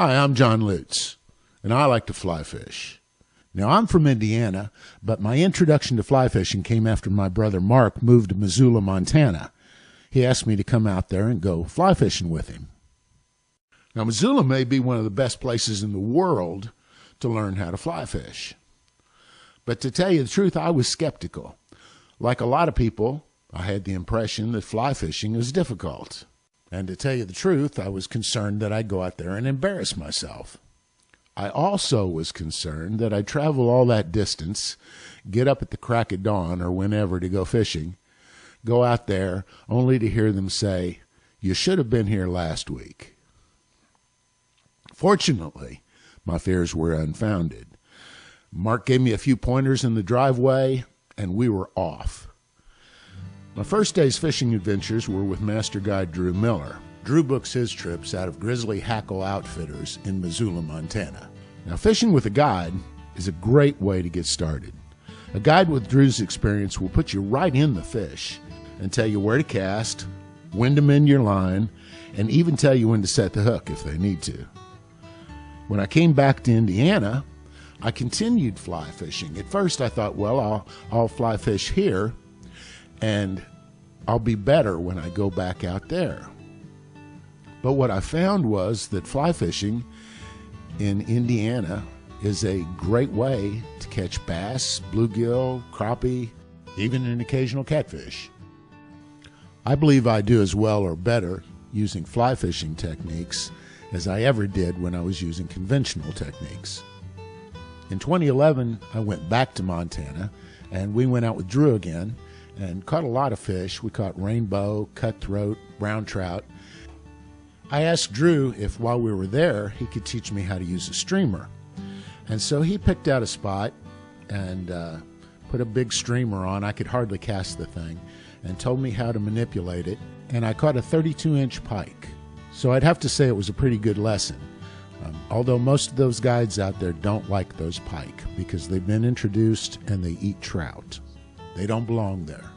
Hi, I'm John Lutz, and I like to fly fish. Now, I'm from Indiana, but my introduction to fly fishing came after my brother Mark moved to Missoula, Montana. He asked me to come out there and go fly fishing with him. Now, Missoula may be one of the best places in the world to learn how to fly fish. But to tell you the truth, I was skeptical. Like a lot of people, I had the impression that fly fishing is difficult. And to tell you the truth, I was concerned that I'd go out there and embarrass myself. I also was concerned that I'd travel all that distance, get up at the crack of dawn or whenever to go fishing, go out there only to hear them say, "You should have been here last week." Fortunately, my fears were unfounded. Mark gave me a few pointers in the driveway, and we were off. My first day's fishing adventures were with Master Guide Drew Miller. Drew books his trips out of Grizzly Hackle Outfitters in Missoula, Montana. Now, fishing with a guide is a great way to get started. A guide with Drew's experience will put you right in the fish and tell you where to cast, when to mend your line, and even tell you when to set the hook if they need to. When I came back to Indiana, I continued fly fishing. At first, I thought, well, I'll fly fish here, and I'll be better when I go back out there. But what I found was that fly fishing in Indiana is a great way to catch bass, bluegill, crappie, even an occasional catfish. I believe I do as well or better using fly fishing techniques as I ever did when I was using conventional techniques. In 2011, I went back to Montana, and we went out with Drew again and caught a lot of fish. We caught rainbow, cutthroat, brown trout. I asked Drew if while we were there, he could teach me how to use a streamer. And so he picked out a spot and put a big streamer on. I could hardly cast the thing, and told me how to manipulate it. And I caught a 32-inch pike. So I'd have to say it was a pretty good lesson. Although most of those guides out there don't like those pike because they've been introduced and they eat trout. They don't belong there.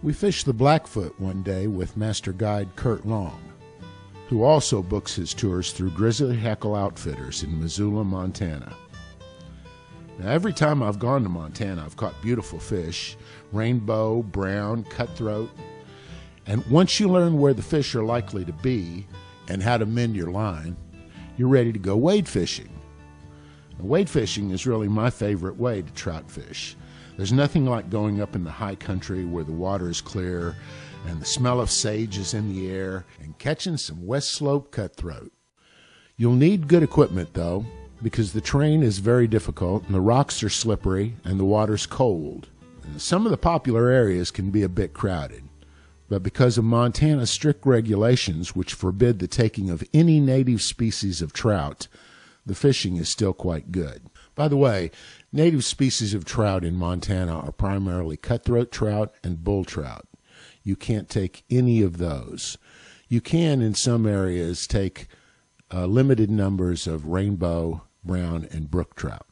We fished the Blackfoot one day with Master Guide Kurt Long, who also books his tours through Grizzly Hackle Outfitters in Missoula, Montana. Now, every time I've gone to Montana, I've caught beautiful fish, rainbow, brown, cutthroat. And once you learn where the fish are likely to be and how to mend your line, you're ready to go wade fishing. Now, wade fishing is really my favorite way to trout fish. There's nothing like going up in the high country where the water is clear and the smell of sage is in the air and catching some West Slope cutthroat. You'll need good equipment, though, because the terrain is very difficult and the rocks are slippery and the water's cold. And some of the popular areas can be a bit crowded. But because of Montana's strict regulations which forbid the taking of any native species of trout, the fishing is still quite good. By the way, native species of trout in Montana are primarily cutthroat trout and bull trout. You can't take any of those. You can, in some areas, take limited numbers of rainbow, brown, and brook trout.